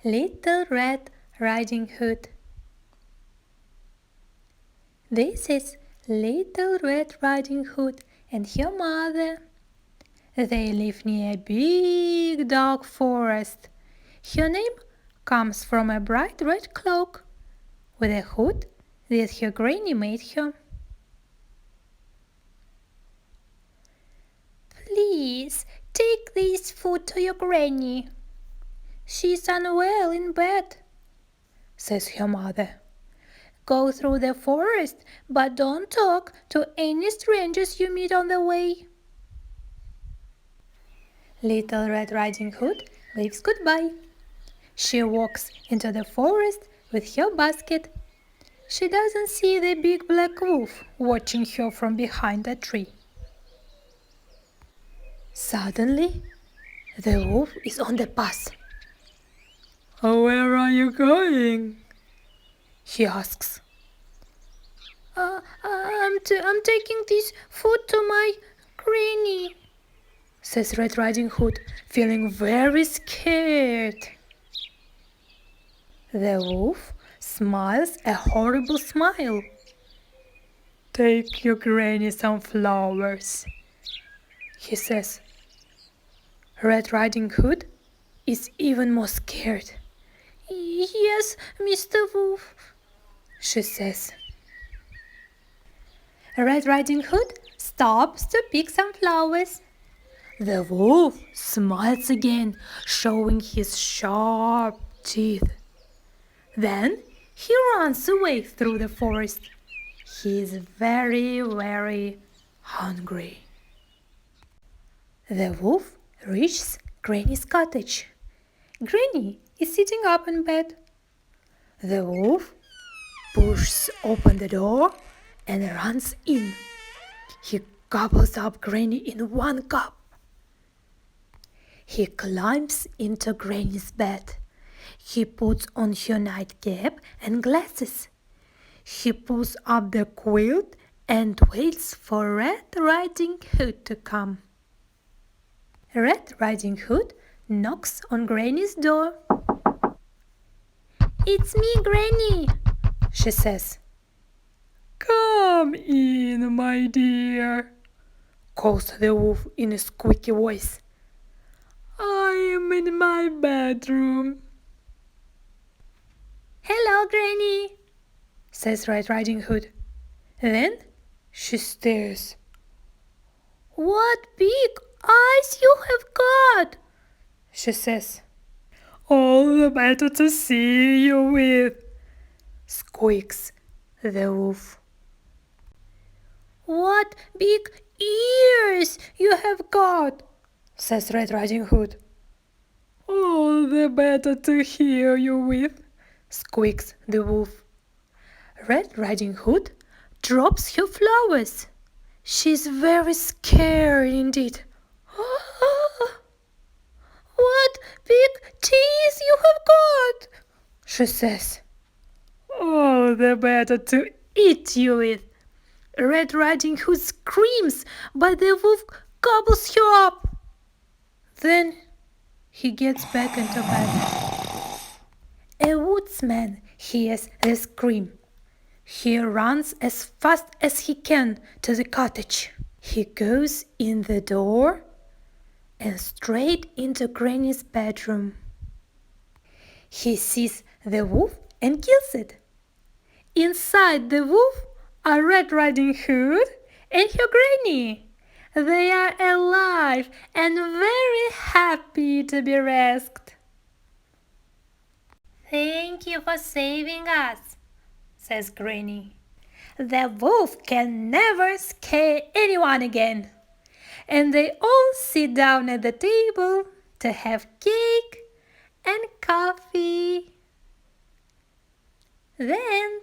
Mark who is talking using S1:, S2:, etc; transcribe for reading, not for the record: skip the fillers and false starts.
S1: Little Red Riding Hood. This is Little Red Riding Hood and her mother. They live near a big dark forest. Her name comes from a bright red cloak with a hood that her granny made her. Please take this food to your granny. She's unwell in bed, says her mother. Go through the forest, but don't talk to any strangers you meet on the way. Little Red Riding Hood waves goodbye. She walks into the forest with her basket. She doesn't see the big black wolf watching her from behind a tree. Suddenly, the wolf is on the path.
S2: Where are you going?
S1: He asks. I'm taking this food to my granny, says Red Riding Hood, feeling very scared. The wolf smiles a horrible smile.
S2: Take your granny some flowers,
S1: he says. Red Riding Hood is even more scared. Yes, Mr. Wolf, she says. Red Riding Hood stops to pick some flowers. The wolf smiles again, showing his sharp teeth. Then he runs away through the forest. He is very, very hungry. The wolf reaches Granny's cottage. Granny is sitting up in bed. The wolf pushes open the door and runs in. He gobbles up Granny in one cup. He climbs into Granny's bed. He puts on her nightcap and glasses. He pulls up the quilt and waits for Red Riding Hood to come. Red Riding Hood knocks on Granny's door. It's me, Granny, she says.
S2: Come in, my dear,
S1: calls the wolf in a squeaky voice.
S2: I am in my bedroom.
S1: Hello, Granny, says Red Riding Hood. Then she stares. What big eyes you have got, she says.
S2: All the better to see you with,
S1: squeaks the wolf. What big ears you have got, says Red Riding Hood.
S2: All the better to hear you with,
S1: squeaks the wolf. Red Riding Hood drops her flowers. She's very scared indeed. What big teeth you have got, she says.
S2: All the better to
S1: eat you with. Red Riding Hood screams, but the wolf gobbles her up. Then he gets back into bed. A woodsman hears the scream. He runs as fast as he can to the cottage. He goes in the door and straight into Granny's bedroom. He sees the wolf and kills it. Inside the wolf are Red Riding Hood and her granny. They are alive and very happy to be rescued. Thank you for saving us, says Granny. The wolf can never scare anyone again. And they all sit down at the table to have cake and coffee. The end.